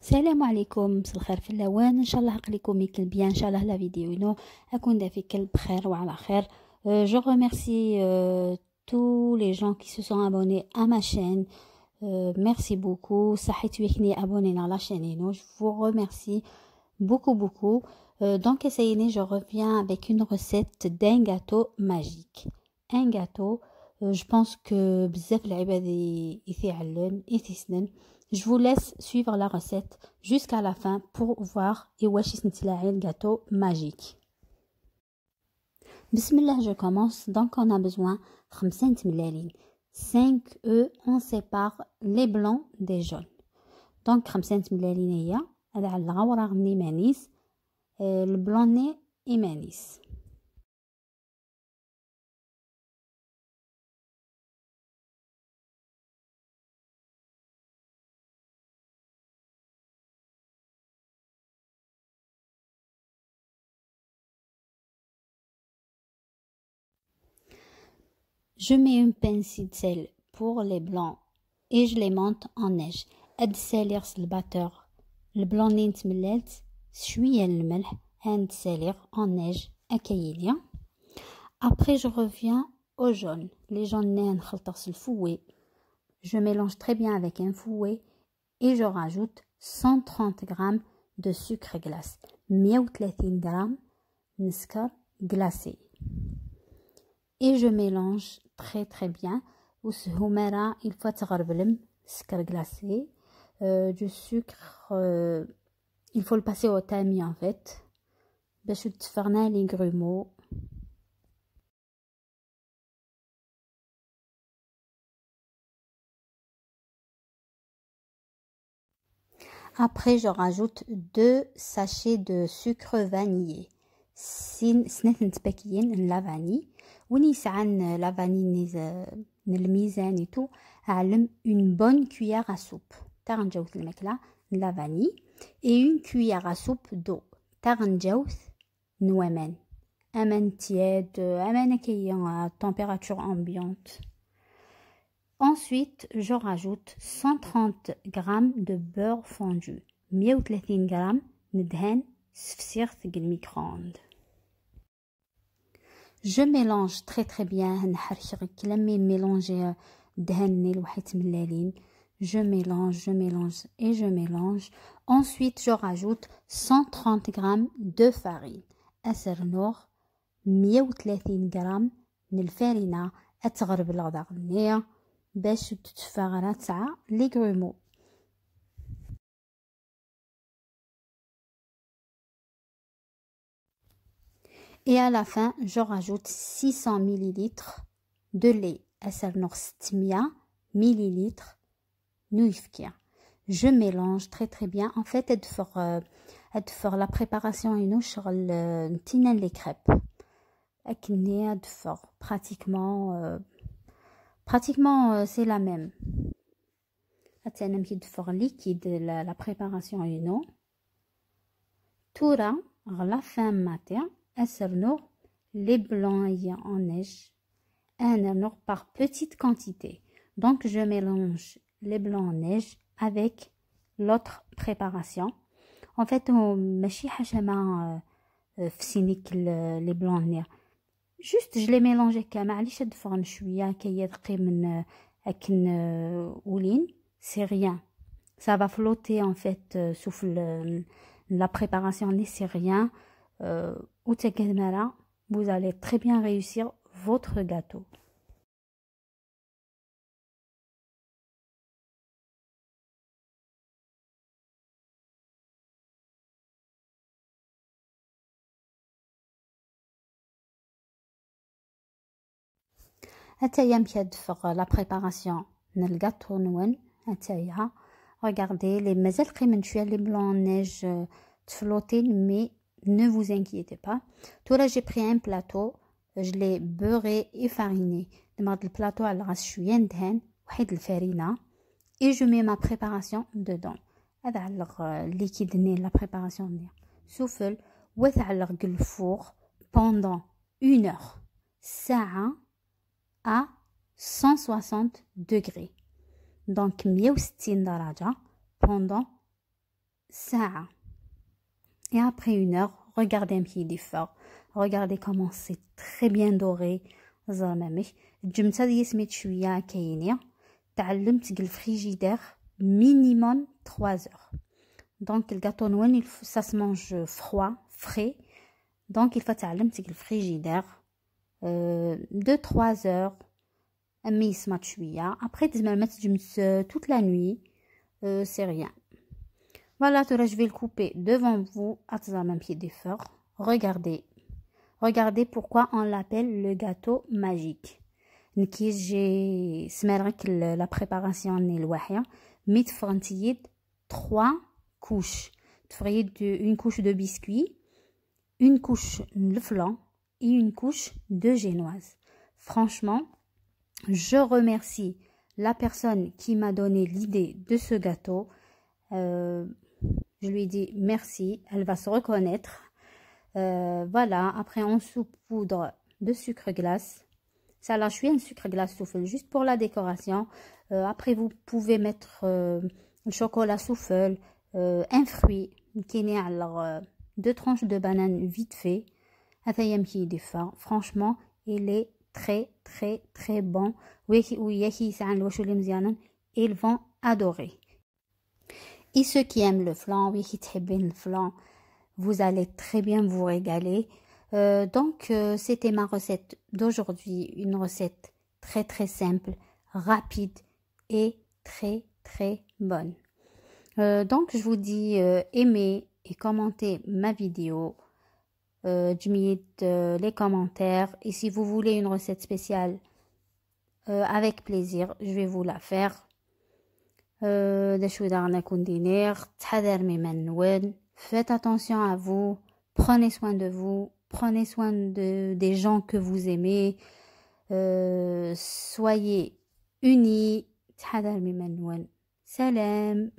السلام عليكم، مساء الخير في اللوان. ان شاء الله قليكم يكل بيان. ان شاء الله لا فيديو انو اكون دافي كل بخير وعلى خير. Je remercie tous les gens qui se sont abonnés à ma chaîne. Merci beaucoup. صحيت ويكني abonné à la chaîne انو. Je vous remercie beaucoup. Donc essayez, je reviens avec une recette d'un gâteau magique. Un gâteau, je pense que بزاف العباد يتعلن يتسنن. Je vous laisse suivre la recette jusqu'à la fin pour voir et واش نتلاعي le gâteau magique. Bismillah, je commence. Donc on a besoin 5 ملالين 5 œufs, on sépare les blancs des jaunes. Donc 5 ملالين هي هذا على الغوراغ مانيس البلوني إيمانيس. Je mets une pincée de sel pour les blancs et je les monte en neige. أد السال يغسل الباتور البلوني نتملالت شوية الملح and salir en neige أكاينيا. Après je reviens au jaune. Les jaunes نخلطهم le fouet. Je mélange très bien avec un fouet et je rajoute 130 g de sucre glace. 130 g نسكر glacé. Et je mélange très bien. وسهومرا il faut تغربلم sucre glacé. Du sucre il faut le passer au tamis en fait باش تفرنا les grumeaux. Après je rajoute 2 sachets de sucre vanillé. سنة باكيين لا فاني وني سعان لا فاني الميزان يتو علم une bonne cuillère à soupe تاع نجوث الماكلة لا فاني et une cuillère à soupe d'eau تاع نجوث نوامان امان تياد امان كاين température ambiante. Ensuite je rajoute 130 g de beurre fondu 130 g ندهن سفسير ثقل الميكرووند. Je mélange très bien. نحرك كلامي ميلونجي دهني الوحيد ملالين. Je mélange et je mélange. Ensuite je rajoute 130 g de farine. أسر نور 130 g من الفارينة أتغرب الغداء النية باش تتفاغرا تاع لي غرومو. Et à la fin, je rajoute 600 ml de lait. أسر 600 ml نويفكيا. Je mélange très bien. En fait, أدفر la préparation إنو شغل نتينا les crêpes. أكني أدفر pratiquement c'est la même. أتانا مكي دفر liquide la préparation إنو. تورا غلا fin matin. أسرنو les blancs en neige un par petite quantité. Donc je mélange les blancs en neige avec l'autre préparation. En fait ماشي حاجة ما فسينيك les blancs en neige. Juste je les mélange هكا معليش ندفرن شوية كي يدقي من أكن ولين. C'est rien. Ça va flotter en fait sous la préparation c'est rien. Vous allez très bien réussir votre gâteau. La préparation du gâteau نون هتايا. Regardez les مازال قيمن شويه les blancs en neige flotter mais ne vous inquiétez pas. Tout là j'ai pris un plateau, je l'ai beurré et fariné. نمرض البلاطو على الغاز شويه ندهن وحيد الفرينه et je mets ma préparation dedans. هذا علق liquide ني la préparation ني سوفل وتعلق الفوق pendant 1 heure ساعه à 160 degrés. Donc 160 درجه pendant ساعة. Et après 1 heure, regardez un petit d'effort. Regardez comment c'est très bien doré. زرمامك الجمتة ديال سميت شوية كاينة. تعلمت الفريجيدير minimum 3 heures. Donc le gâteau noël, ça se mange froid, frais. Donc il faut تعلمت الفريجيدير 2-3 heures. أمي يسمط شوية. Après تزمرمت جمت toute la nuit. C'est rien. Voilà, je vais le couper devant vous à un pied d'effort. Regardez. Regardez pourquoi on l'appelle le gâteau magique. J'ai la préparation est loin. Mais tu 3 couches. Une couche de biscuits, une couche de flan et une couche de génoise. Franchement, je remercie la personne qui m'a donné l'idée de ce gâteau. Je lui dis merci, elle va se reconnaître. Voilà, après on saupoudre de sucre glace. Ça là, je suis un sucre glace souffle juste pour la décoration. Après vous pouvez mettre le chocolat souffle, un fruit, alors 2 tranches de banane vite fait. Franchement, il est très très très bon. Ils vont adorer. Et ceux qui aiment le flan, vous allez très bien vous régaler. Donc, c'était ma recette d'aujourd'hui. Une recette très très simple, rapide et très très bonne. Donc, je vous dis aimez et commentez ma vidéo. Les commentaires. Et si vous voulez une recette spéciale, avec plaisir, je vais vous la faire. Faites attention à vous, prenez soin de vous, prenez soin des gens que vous aimez, soyez unis. Salam.